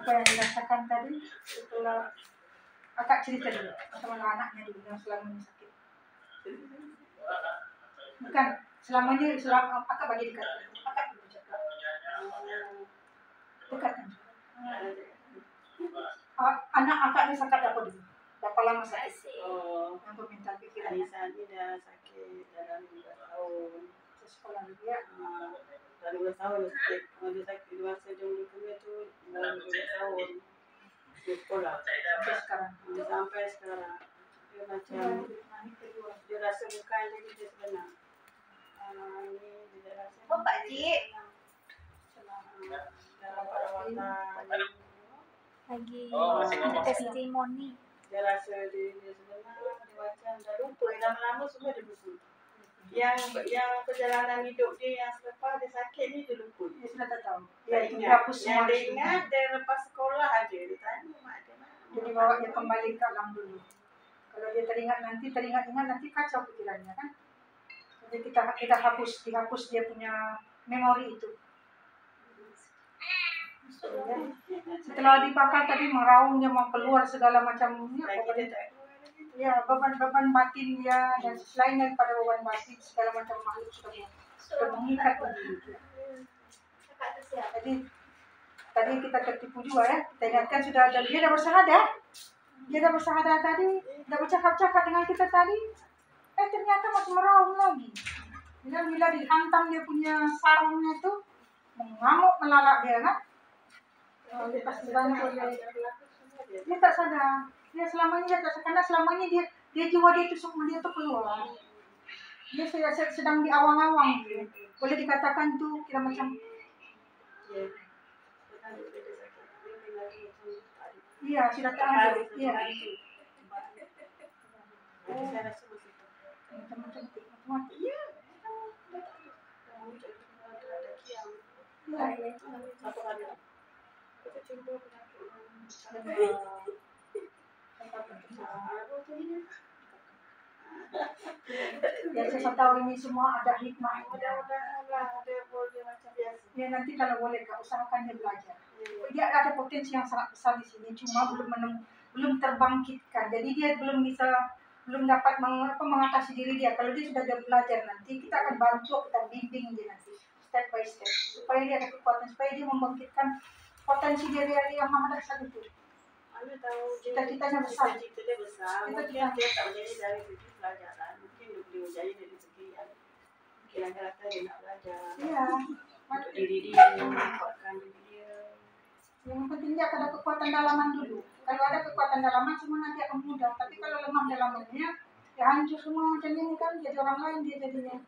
apa yang dirasakan tadi setelah akak cerita dulu sama anaknya dulu yang selama ini sakit. Bukan selama akak bagi dekat akak dulu cakap dekat kan. Anak akak ni sakit apa dulu? Berapa lama sakit? Yang bermental pikiran. Aisyah ni dah sakit dalam 2 tahun. Sekolah dia. Dah 2 tahun sakit. Dia sakit masa dia umur tu dalam 2 tahun. Dia sekolah. Sampai sekarang. Dia macam dia rasa bukan jadi dia sebenar. Ni dia rasa. Pak Cik. Dalam perawatan. Lagi testimoni. Dia rasa dia sebenar, dia macam dah lupa. Lama-lama semua dia lupa. Yang perjalanan hidup dia yang selepas dia sakit ni dia lupa. Dia sudah tak tahu. Dia ingat. Yang dia ingat dia lepas sekolah aja. Dia tanya mak dia mana. Jadi bawa dia kembali ke alam dulu. Kalau dia teringat nanti kacau pikirannya kan. Jadi kita dihapus dia punya memori itu. Setelah dibakar tadi meraungnya mau keluar segala macamnya, ya beban batin dia dan selain daripada beban batin segala macam makhluk sudah mengikat diri. Jadi tadi kita tertipu juga ya. Kita ingatkan dia dah bersahadat tadi, dah bercakap-cakap dengan kita tadi. Ternyata masih meraung lagi. Bila dihantam dia punya sarungnya itu mengamuk melalak dia kan. Lepas dibantu dia tak sadar. Dia selama ini karena selama ini dia jiwa dia itu dia tu keluar. Dia sedang di awang-awang. Boleh dikatakan tu kira macam iya sudah tak ada. Iya. Macam-macam mati. Iya. Ya saya tahu ini semua ada hikmah. Ya nanti kalau boleh kak usahakan dia belajar. Dia ada potensi yang sangat besar di sini, cuma belum terbangkitkan. Jadi dia belum dapat mengatasi diri dia. Kalau dia sudah belajar nanti kita akan bantu, kita bimbing dia nanti step by step supaya dia ada kekuatan, supaya dia membangkitkan potensi dia yang maha dahsyat itu. Anda tahu cita-citanya besar. Cita-cita besar. Mungkin dia tak menjadi dari segi pelajaran. Mungkin dia menjadi dari segi yang kata dia nak belajar. Iya. Untuk diri dia, menguatkan diri dia. Yang penting dia ada kekuatan dalaman dulu. Kalau ada kekuatan dalaman semua nanti akan mudah. Tapi kalau lemah dalamannya, ya hancur semua macam ini kan. Jadi orang lain dia jadinya.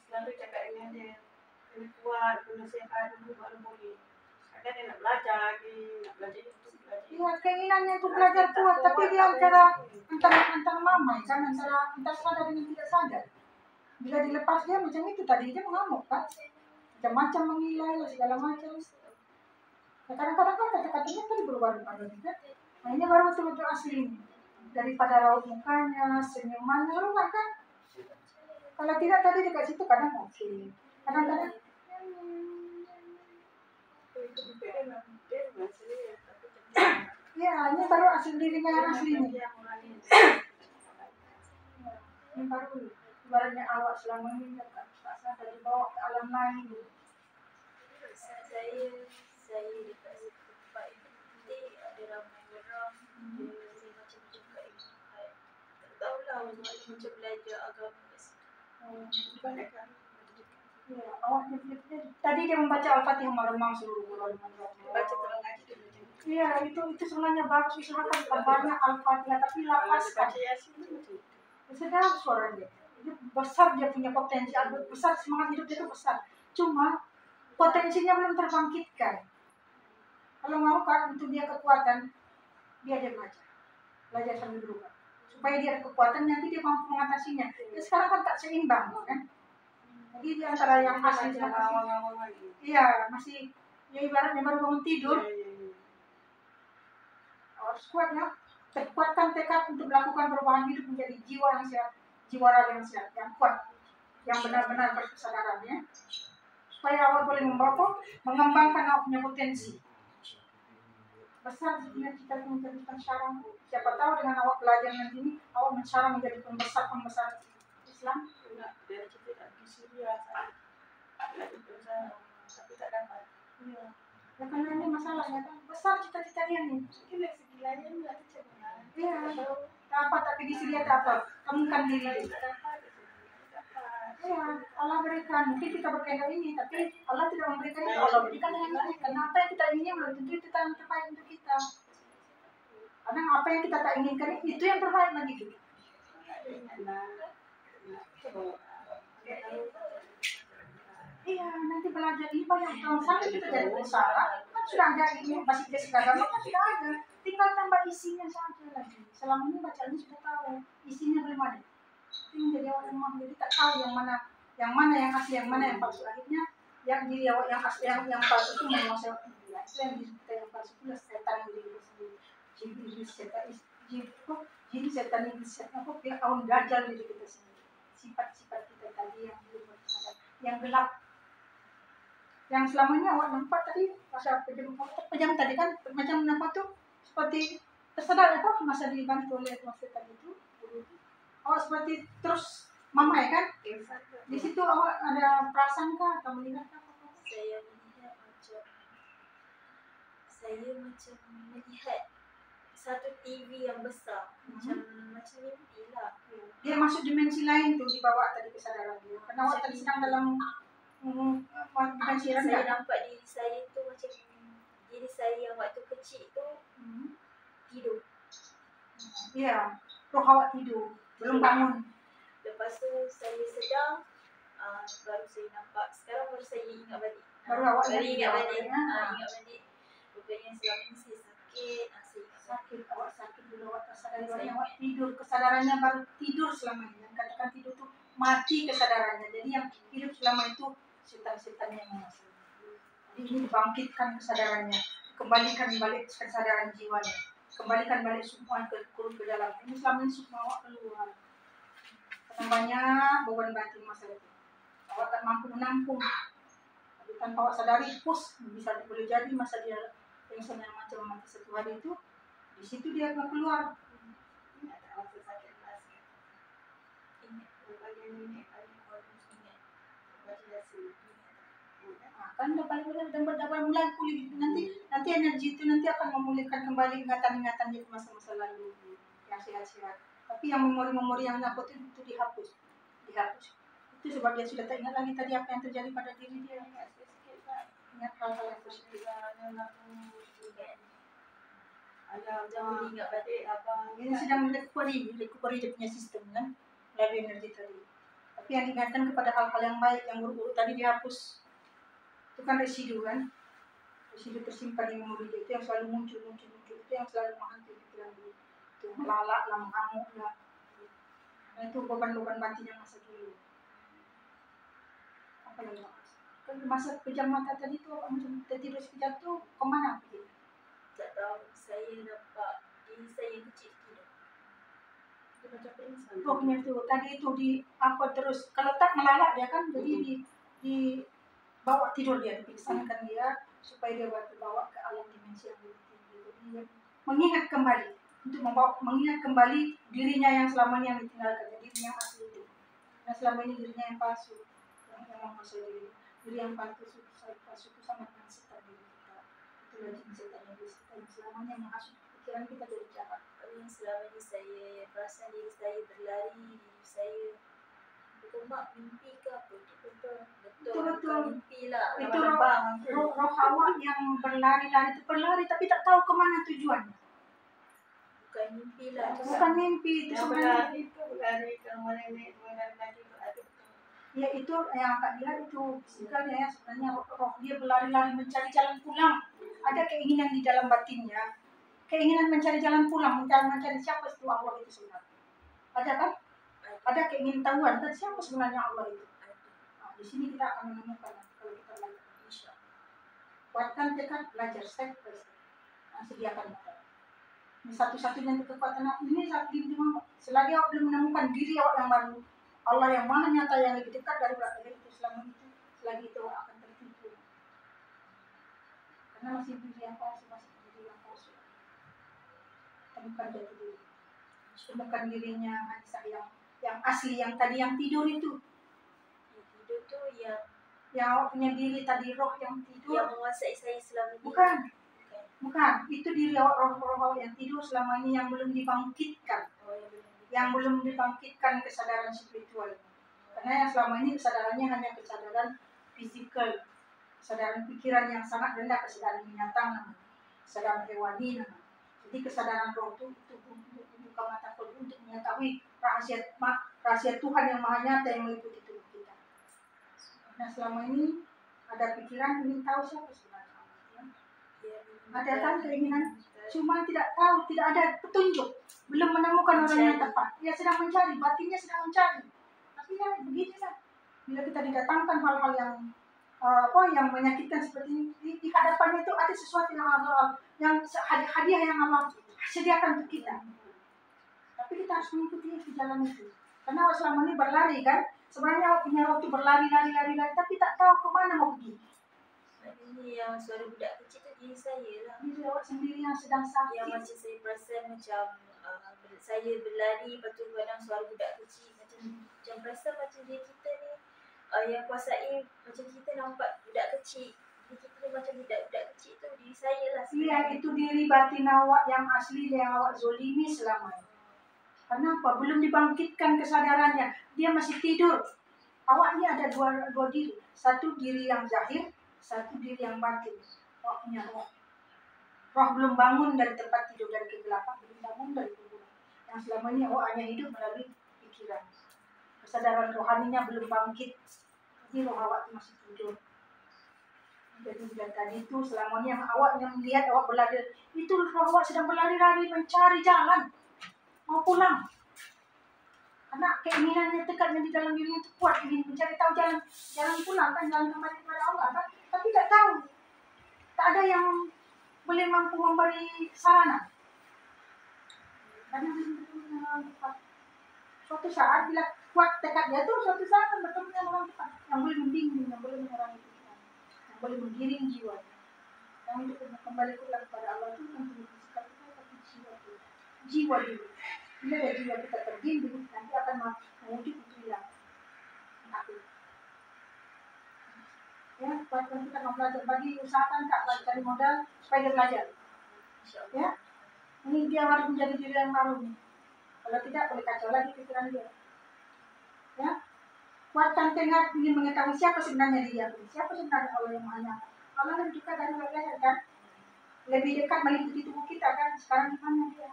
Selalu cakap dengan dia, kena kuat, kena sehat dulu baru boleh. Kadang dia nak belajar lagi, nak belajar itu. Iya, keinginannya untuk belajar kuat, tapi dia antara mamai kan, antara sadar dengan tidak sadar. Bila dilepas dia macam itu tadi dia mengamuk kan, macam-macam mengilai segala macam. Ya, kadang-kadang kan kata-katanya tadi berubah-ubah kan. Nah ini baru betul-betul asli daripada raut mukanya, senyumannya berubah kan. Kalau tidak tadi dekat situ kadang oke, kadang-kadang. Ya, ini baru asli dirinya yang asli ini. Ini baru ibaratnya awak selama ini tak sadar dibawa ke alam lain. Saya dikasih tempat ini ada ramai orang. Saya macam juga ingat. Tak tahulah macam belajar agama di situ. Ya, awak tadi dia membaca Al-Fatihah meremang seluruh bulan. Baca terang ngaji dulu. Iya, itu sebenarnya bagus, usahakan banyak Al-Fatihah tapi lapaskan. Sedap suara dia. Itu besar dia punya potensi, besar semangat hidup dia itu besar. Cuma potensinya belum terbangkitkan. Kalau mau kan untuk dia kekuatan, dia belajar sambil berubah. Supaya dia ada kekuatan nanti dia mampu mengatasinya. Ya, sekarang kan tak seimbang kan. Jadi di antara yang asli dan asli, iya masih ya ibaratnya baru bangun tidur. Harus kuat ya, kuatkan tekad untuk melakukan perubahan hidup menjadi jiwa yang sehat, jiwa raga yang sehat, yang kuat, yang benar-benar berkesadarannya, supaya awak boleh mengembangkan awak punya potensi. besar cita-cita menjadi pensyarah. Siapa tahu dengan awak belajar nanti ini, awak mensyarah menjadi pembesar Islam. Dari situ tak di Syria sana. Lagi berusaha tapi tak dapat. Iya. Ya karena ini masalahnya kan besar cita-cita dia nih. Mungkin dari segi lain nggak kecewa. Iya. Dapat tapi di sini dapat. Temukan diri. Dapat. Iya, Allah berikan. Mungkin kita berkehendak ini, tapi Allah tidak memberikan itu. Allah berikan dengan baik. Karena apa yang kita inginkan belum tentu itu yang terbaik untuk kita. Karena apa yang kita tak inginkan itu yang terbaik bagi kita. Iya, nanti belajar ini banyak tahun sampai kita jadi pensyarah. Kan sudah ada ini basic agama kan sudah ada. Tinggal tambah isinya saja lagi. Selama ini bacaannya sudah tahu, isinya belum ada. Ini jadi awak yang jadi tak tahu yang mana yang asli, yang mana yang palsu. Akhirnya yang diri awak yang asli, yang palsu itu menguasai dia. Itu yang diri kita yang palsu itu setan diri kita sendiri. Jadi setan iblis apa kaum dajjal diri kita sendiri. Sifat-sifat kita tadi yang belum sadar, yang gelap. Yang selamanya awak nampak tadi masa pejam tadi kan macam nampak tuh seperti tersadar apa masa dibantu oleh master tadi itu. Awak seperti terus mama ya kan? Di situ awak ada perasaan kah atau melihat apa? Saya melihat satu TV yang besar, macam mimpi lah. Dia masuk dimensi lain tuh dibawa tadi kesadaran dia. Karena awak tadi sedang dalam dimensi Saya rendah. nampak diri saya tu macam diri saya yang waktu kecil tu tidur. Iya, roh awak tidur, belum bangun. Lepas tu saya sedang baru saya nampak, sekarang baru saya ingat balik. Baru awak ingat balik. ya. Ingat balik. Rupanya selama ni saya sakit. Saya Sakit, awak sakit dulu awak tersadar awak tidur, kesadarannya baru tidur selama ini. Yang katakan tidur tuh mati kesadarannya. Jadi yang hidup selama itu setan-setan yang menguasai. Jadi ini dibangkitkan kesadarannya, kembalikan balik kesadaran jiwanya, kembalikan balik semua ke dalam. Ini selama ini semua awak keluar. Karena banyak beban batin masa itu. Awak tak mampu menampung. Tapi tanpa awak sadari, bisa boleh jadi masa dia yang macam mati satu hari itu, di situ dia akan keluar. Kan dapat mulai pulih nanti energi itu nanti akan memulihkan kembali ingatan-ingatan dia ke masa-masa lalu yang sehat-sehat. Tapi yang memori-memori yang nakut itu dihapus. Itu sebab dia sudah tak ingat lagi tadi apa yang terjadi pada diri dia. Ingat hal-hal yang positif. jangan ingat balik apa. Ini sedang recovery dia punya sistem kan melalui energi tadi. Tapi yang diingatkan kepada hal-hal yang baik, yang buruk-buruk tadi dihapus. Itu kan residu tersimpan di memori dia, itu yang selalu muncul itu yang selalu menghantui pikiran dia. Itu melalak lah, mengamuk lah. Nah itu beban-beban batin yang masa dulu. Apa lagi mas? Kan masa pejam mata tadi tuh macam tertidur sekejap tuh kemana pergi? Tak tahu, saya nampak diri saya yang kecil tidur. Baca pingsan. Rohnya tuh tadi itu di apa terus kalau tak melalak dia kan jadi di bawa tidur dia, dipingsankan dia supaya dia bawa ke alam dimensi yang lebih tinggi. Jadi dia mengingat kembali untuk mengingat kembali dirinya yang selama ini yang ditinggalkan, dirinya yang asli itu. Nah selama ini dirinya yang palsu, yang menguasai diri yang palsu itu sama dengan setan diri kita. Itulah jenis setan yang selamanya menghasut pikiran kita dari jahat. Yang selama ini saya perasan diri saya berlari, diri saya bergemak mimpi ke apa itu betul mimpi lah. Itu roh awak yang berlari tapi tak tahu kemana tujuannya. Bukan mimpi lah. Bukan mimpi itu sebenarnya. Berlari ke mana ini, berlari lagi berlari. Ya itu yang Kak lihat itu fizikalnya ya, sebenarnya roh dia berlari-lari mencari jalan pulang. Ada keinginan di dalam batinnya, keinginan mencari jalan pulang, mencari siapa itu Allah itu sebenarnya. Ada kan? Ada keinginan tahuan kan siapa sebenarnya Allah itu. Nah, di sini kita akan menemukan kalau kita belajar insya Allah. Kuatkan tekad belajar step by step. Nah, sediakan modal. Ini satu-satunya kekuatan ini saat di selagi awak belum menemukan diri awak yang baru, Allah yang maha nyata yang lebih dekat dari belakang itu selama itu, selagi itu akan tertipu. Karena masih diri yang palsu, masih diri diri yang palsu. Temukan jati diri. Temukan dirinya Anissa yang asli, yang tadi yang tidur itu. Yang tidur tuh yang Yang punya diri tadi, roh yang tidur. yang menguasai saya selama ini. Bukan. Bukan, itu diri awak, roh yang tidur selama ini yang belum dibangkitkan. Yang belum dibangkitkan kesadaran spiritual. Karena yang selama ini kesadarannya hanya kesadaran fisikal, kesadaran pikiran yang sangat rendah, kesadaran binatang namanya, kesadaran hewani namanya. Jadi kesadaran roh itu buka mata kolbu untuk mengetahui rahasia Tuhan yang maha nyata yang meliputi tubuh kita. Nah selama ini ada pikiran ingin tahu siapa sebenarnya Allah. Ada kan keinginan, cuma tidak tahu, tidak ada petunjuk, belum menemukan orang yang tepat. Dia sedang mencari, batinnya sedang mencari. Tapi ya beginilah. Bila kita didatangkan hal-hal yang menyakitkan seperti ini, di hadapannya itu ada sesuatu yang hadiah yang Allah sediakan untuk kita. Tapi kita harus mengikuti di jalan itu. Karena awak selama ini berlari kan, sebenarnya awak punya roh itu berlari, tapi tak tahu kemana mau pergi. Ini yang suara budak kecil tu diri saya lah. Diri awak sendiri yang sedang sakit. Yang macam saya perasan macam saya berlari, lepas tu kadang suara budak kecil macam perasan macam diri kita ni yang kuasai macam kita nampak budak kecil. Diri kita ni macam budak kecil tu diri saya lah. Iya, itu diri batin awak yang asli yang awak zolimi selama ini. Kenapa? Belum dibangkitkan kesadarannya. Dia masih tidur. Awak ini ada dua diri. Satu diri yang zahir, satu diri yang batin. Awak punya roh. Roh belum bangun dari tempat tidur, dari kegelapan, belum bangun dari kuburan. Yang selama ini awak hanya hidup melalui pikiran. Kesadaran rohaninya belum bangkit. Jadi roh awak itu masih tidur. Jadi dari tadi itu selama ini yang awak yang melihat awak berlari, itu roh awak sedang berlari-lari mencari jalan. Mau pulang. Karena keinginannya, tekadnya di dalam dirinya itu kuat, ingin mencari tahu jalan pulang kan, jalan kembali kepada Allah kan, tapi tak tahu, tak ada yang boleh mampu memberi sarana. Karena suatu saat bila kuat tekadnya itu, suatu saat bertemu dengan orang tepat yang boleh membimbing, yang boleh menerangi pikiran, yang boleh menggiring jiwa. Yang untuk kembali pulang kepada Allah itu bukan tubuh fisikal kita, tapi jiwa dulu. Bila ada jiwa kita terbimbing, nanti akan menuju untuk hilang. Ya, kalau kita mau belajar, usahakan Kak cari modal supaya dia belajar. Ya, ini dia harus menjadi diri yang baru. Kalau tidak, boleh kacau lagi pikiran dia. Ya, kuatkan tekad ingin mengetahui siapa sebenarnya dia, siapa sebenarnya Allah yang Maha Nyata. Allah kan juga dari leher kan, lebih dekat meliputi tubuh kita kan. Sekarang di mana dia?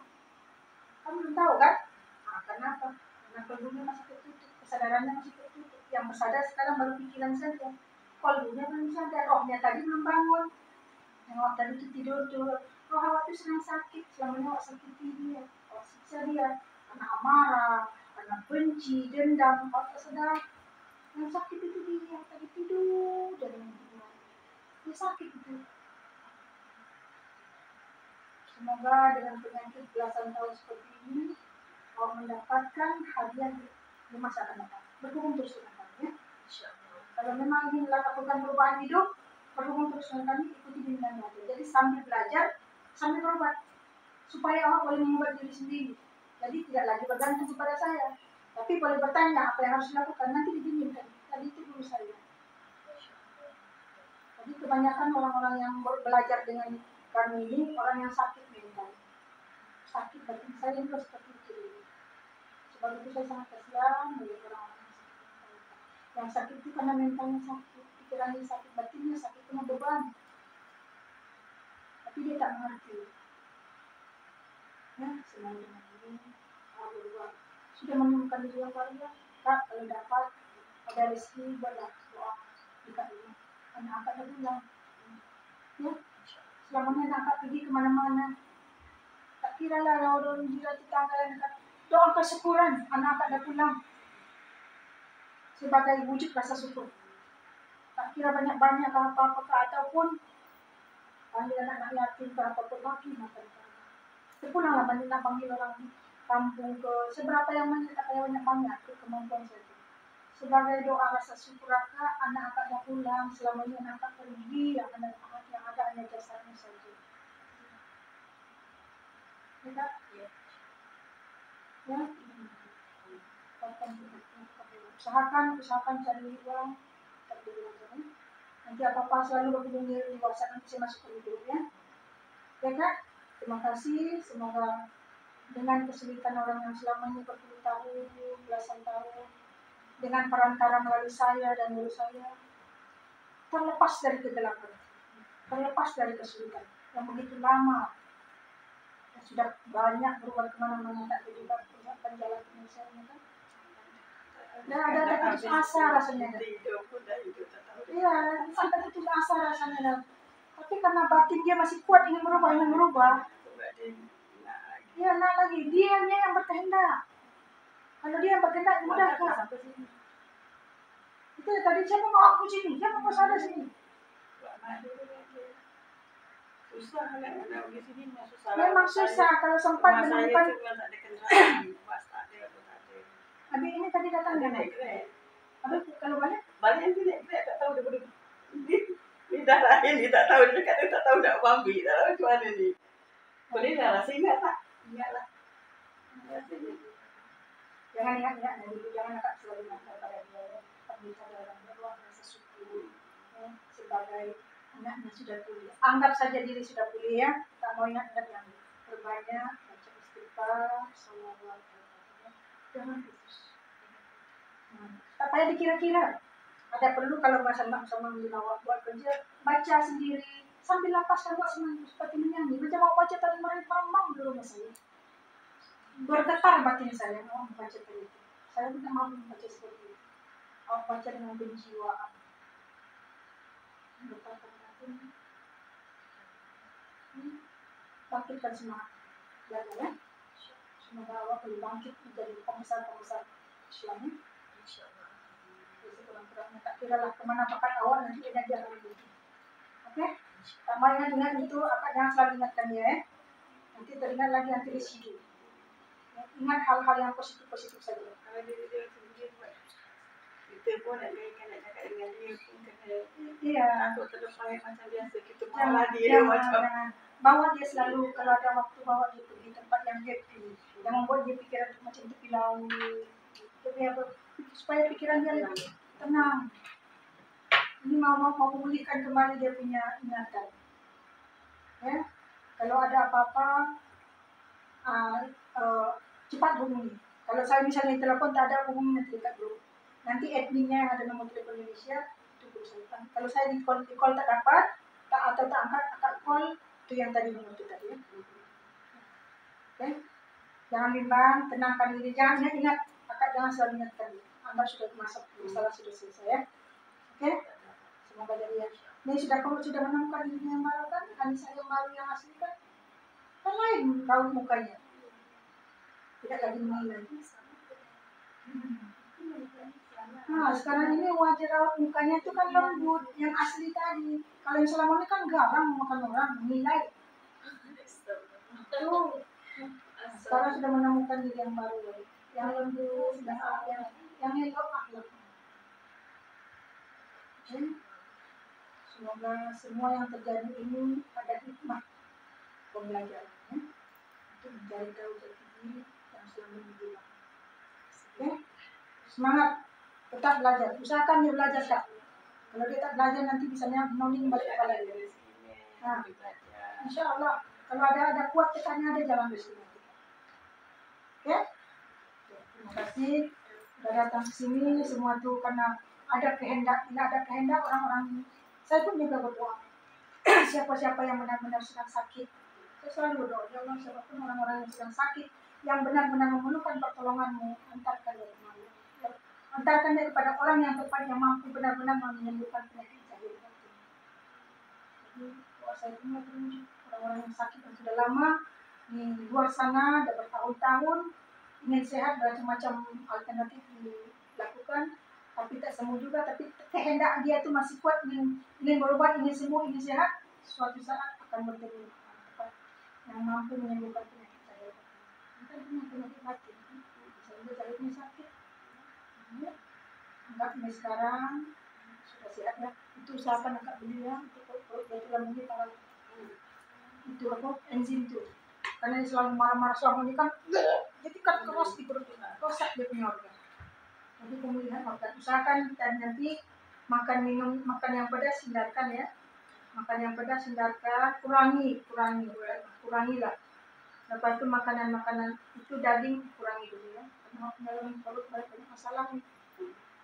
Kamu belum tahu kan? Nah, kenapa? Karena kolbunya masih tertutup, kesadarannya masih tertutup. Yang bersadar sekarang baru pikiran saja. Kolbunya belum sadar, rohnya tadi belum bangun. Yang waktu tadi itu tidur tuh, roh awak itu sedang sakit. Selama ini awak sakiti dia, awak siksa dia. Karena amarah, karena benci, dendam, awak tak sadar. Yang sakit itu dia, tadi tidur dan dia sakit itu. Semoga dengan penyakit belasan tahun seperti ini, kau mendapatkan hadiah di masa akan datang. Berhubung terus dengan kami, ya. Kalau memang ingin melakukan perubahan hidup, berhubung terus dengan kami, ikuti bimbingan belajar. Jadi sambil belajar, sambil berobat, supaya awak boleh mengubah diri sendiri. Jadi tidak lagi bergantung kepada saya, tapi boleh bertanya apa yang harus dilakukan, nanti dibimbingkan. Tadi itu guru saya. Jadi kebanyakan orang-orang yang belajar dengan kami ini orang yang sakit mental, sakit batin. Saya juga seperti itu. Sebab itu saya sangat kasihan melihat orang-orang yang sakit itu karena mentalnya sakit, pikirannya sakit, batinnya sakit, kena beban. Tapi dia tak mengerti. Ya, senang dengan ini, berubah. Sudah menemukan diri yang baru ya, Kak, kalau dapat ada rezeki buatlah doa dekat ini. Anak akak dah pulang. Ya. Selama ni nak pergi ke mana-mana. Tak kira lah orang gila tetangga yang dekat. Doa kesyukuran anak tak dah pulang. Sebagai wujud rasa syukur. Tak kira banyak-banyak ke apa-apa ataupun panggil anak yatim ke apa-apa lagi. Terpulanglah nak panggil orang kampung ke seberapa yang banyak, tak payah banyak-banyak ke kemampuan saya. Sebagai doa rasa syukur anak akak dah pulang. Selama ini anak akak pergi, yang ada hanya jasanya saja. Tidak, Ya. ya. Usahakan cari uang, tapi nanti apa-apa selalu berhubung di WhatsApp, nanti saya masuk ke grup ya. Ya Kak, terima kasih. Semoga dengan kesulitan orang yang selama ini berpuluh-tahun, belasan tahun, dengan perantara melalui saya dan guru saya, terlepas dari kegelapan, terlepas dari kesulitan yang begitu lama, yang sudah banyak berubah kemana-mana, tak terlibat menyiapkan jalan penyelesaiannya kan. Ada putus asa rasanya kan. Iya, sampai putus asa rasanya kan. Tapi karena batin dia masih kuat ingin merubah. Iya, nah lagi dianya yang berkehendak. Kalau dia yang berkehendak mudah kok. Itu tadi siapa mau aku sini, siapa mau sana sini. Susah kan ada di sini susah. Memang susah kalau sempat menemukan. Abi ini tadi datang dia naik kereta. Abi kalau balik nanti naik kereta tak tahu dia darah ini tak tahu dia kata tak tahu nak ambil tak tahu macam mana ni. Boleh lah rasa ingat tak? Ingat lah. Jangan ingat dulu, jangan agak selalu ingat pada dia. Pembicara orang luar rasa syukur sebagai anaknya sudah pulih. Anggap saja diri sudah pulih ya. Tak mau ingat yang berbanyak baca istighfar, sholawat, jangan putus. Tak payah dikira-kira. Ada perlu kalau sama dilawat buat kerja, baca sendiri sambil lapaskan buat seperti menyanyi. Macam mau baca tadi meremang dulu saya. Bergetar batin saya mau membaca tadi itu. Saya tidak mau membaca seperti itu. Aku baca dengan kejiwaan. Bergetar batin. Bangkitkan semangat. Belajar ya. Semoga Allah boleh bangkit menjadi pembesar-pembesar Islam. Insyaallah. Kurang-kurangnya tak kira lah kemana pakat awal nanti dia akan begitu. Oke? Tambah ingat itu, akak jangan selalu ingatkan dia ya. Nanti teringat lagi nanti residu. Ingat hal-hal yang positif-positif saja. Kalau dia sendiri buat kita pun nak cakap dengan dia pun kena. Iya. Aku terdepan macam biasa kita marah dia macam. Bawa dia selalu kalau ada waktu bawa dia pergi tempat yang happy, yang membuat dia pikiran macam tepi laut. Supaya pikiran dia lebih tenang. Ini mau memulihkan kembali dia punya ingatan. Ya, kalau ada apa-apa, cepat hubungi. Kalau saya misalnya telepon tak ada, hubungi nanti dekat dulu. Nanti adminnya yang ada nomor telepon Indonesia itu berusaha. Kalau saya di call tak dapat, tak angkat, akak call itu yang tadi nomor itu tadi. Ya. Okay. Jangan bimbang, tenangkan diri. Jangan ingat, akak jangan selalu ingatkan dia. Anggap sudah masuk, masalah sudah selesai ya. Oke, semoga jadi ya. Ini sudah menemukan diri yang baru kan, Anissa yang baru yang asli kan lain raut mukanya, tidak lagi menilai. Nah sekarang ini wajah raut mukanya itu kan lembut, yang asli tadi. Kalau yang selama ini kan garang makan orang, menilai. Tuh, sekarang sudah menemukan diri yang baru, yang lembut, yang elok akhlak. Semoga semua yang terjadi ini ada hikmah pembelajarannya untuk mencari tahu jati diri yang selama ini hilang. Oke, semangat, tetap belajar. Usahakan dia belajar Kak. Kalau dia tak belajar nanti bisanya noning balik kepala dia. Nah, insya Allah kalau ada kuat tekannya ada jalan di sini. Oke, terima kasih sudah datang ke sini. Semua itu karena ada kehendak. Tidak ada kehendak orang-orang. Saya pun juga berdoa. Siapa-siapa yang benar-benar sedang sakit, saya selalu berdoa, ya Allah, siapapun orang-orang yang sedang sakit, yang benar-benar memerlukan pertolonganmu, antarkan dia kemari. Antarkan dia kepada orang yang tepat, yang mampu benar-benar menyembuhkan penyakit saya. Jadi, saya punya orang-orang yang sakit yang sudah lama di luar sana, sudah bertahun-tahun, ingin sehat, macam-macam alternatif dilakukan, tapi tak sembuh juga, tapi kehendak dia itu masih kuat, ingin berobat, ingin sembuh, ingin sehat, suatu saat akan bertemu yang mampu menyembuhkan penyakit saya. Bukan punya penyakit mati, saya jahitnya sakit. Anggap ini sekarang sudah sehat ya. Itu usahakan angkat beli ya, itu tulang ini para itu apa enzim itu. karena dia selalu marah-marah selama ini kan, jadi kan keras di perut, rusak dia punya organ. Jadi pemulihan organ, usahakan dan nanti makan yang pedas hindarkan ya, makan yang pedas hindarkan, kurangilah. Lepas itu makanan itu daging kurangi dulu ya, karena dalam perut banyak masalah nih.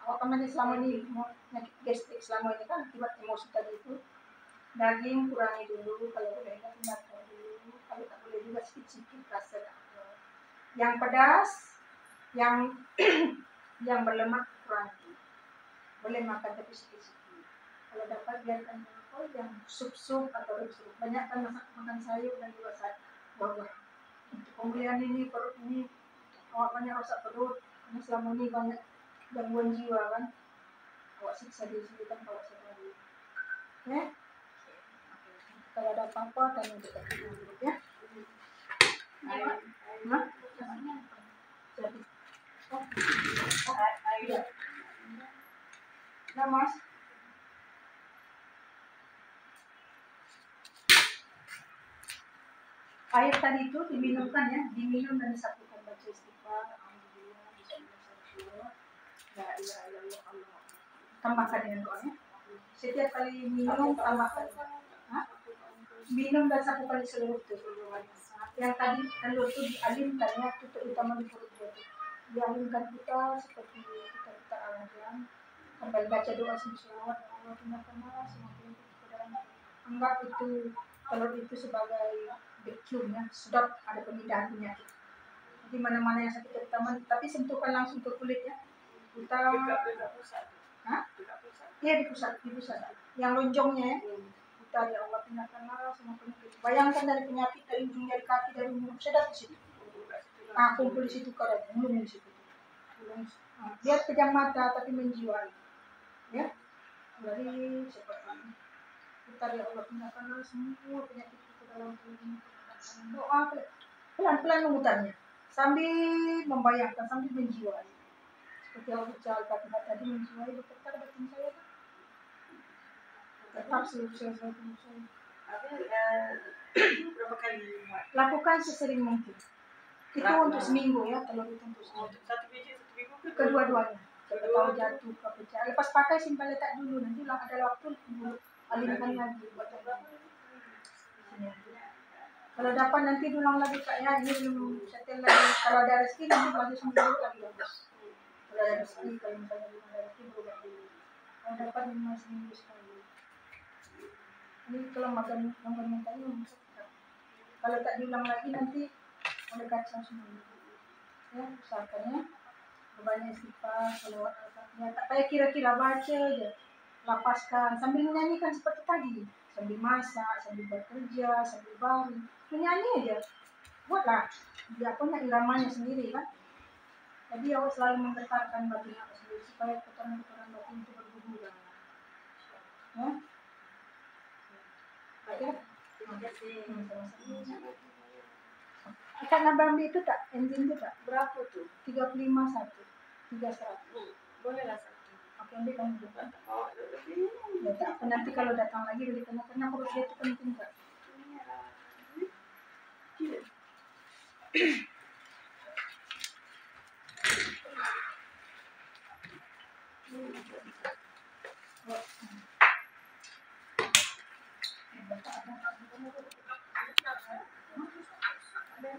Awak kan selama ini penyakit gastrik selama ini kan akibat emosi tadi itu. Daging kurangi dulu, kalau boleh hindarkan dulu, kalau tak boleh juga sedikit rasa. Yang pedas, yang yang berlemak kurangi. Boleh makan tapi sedikit. Kalau dapat biarkan dulu, yang sup atau sup. Banyak kan makan sayur dan juga buah-buah. Untuk pemulihan ini perut ini awak banyak rosak perut karena selama ini banyak gangguan jiwa kan. Awak siksa diri sendiri kan kalau sedang. Ya. Kalau ada apa-apa tanya kita dulu ya. Nah, jadi. Iya. Nah, Mas. Air tadi itu diminumkan ya, diminum dan disatukan baca istighfar, alhamdulillah, bismillah, la ilaha illallah, Allah. Tambahkan dengan doanya. Setiap kali minum tambahkan. Minum dan satu kali seluruh tubuh. Yang tadi telur itu dialimkan ya, tutup utama di perut dia. Dialimkan kita seperti kita alamkan. Sambil baca doa selawat, Allah tunjukkanlah semakin kepada anggap itu telur itu sebagai vacuum ya, sedap ada pemindahan penyakit. Di mana-mana yang sakit terutama, tapi sentuhkan langsung ke kulit ya. Kita, iya di pusat. Yang lonjongnya ya. Dari Allah tindakanlah semua penyakit. Bayangkan dari penyakit dari ujung jari kaki dari mulut sedap di situ. Kumpul di situ kalau mulutnya di situ. Lihat kejam mata tapi menjiwai. Ya. Dari seperti ini. Dari Allah tindakanlah semua penyakit itu dalam tubuh ini. Doa pelan-pelan memutarnya sambil membayangkan sambil menjiwai. Seperti Allah Al-Fatihah tadi menjiwai berputar batin saya. Tetap selesai. Berapa kali lakukan sesering mungkin. Itu untuk seminggu ya, kalau itu untuk seminggu. Satu biji Kedua-duanya. Kalau jatuh ke pecah, lepas pakai simpan letak dulu. Nanti ada waktu alihkan lagi. Kalau dapat nanti ulang lagi Kak ya, ini belum setel lagi. Kalau ada rezeki nanti lagi seminggu lagi bagus. Kalau ada rezeki, kalau misalnya belum ada rezeki berubah dulu. Kalau dapat 5 seminggu sekali. Ini kalau makan mentahnya kalau tak diulang lagi nanti oleh kacang semua. Ya, usahakannya banyak istighfar, salawat Al-Fatihah. Tak payah kira-kira baca aja. Lapaskan sambil menyanyikan seperti tadi. Sambil masak, sambil bekerja, sambil baring. Menyanyi aja. Buatlah. Dia punya iramanya sendiri kan. Jadi awak selalu menggetarkan batin awak sendiri supaya putaran-putaran batin itu berguguran. Ya. Terima kasih. Akan nambah itu tak? Enzim itu tak? berapa tuh? 35 1. 300. Bolehlah satu. Oke, ambil kamu juga. Ya, tak apa nanti kalau datang lagi belikan karena perut dia itu penting Kak. Ada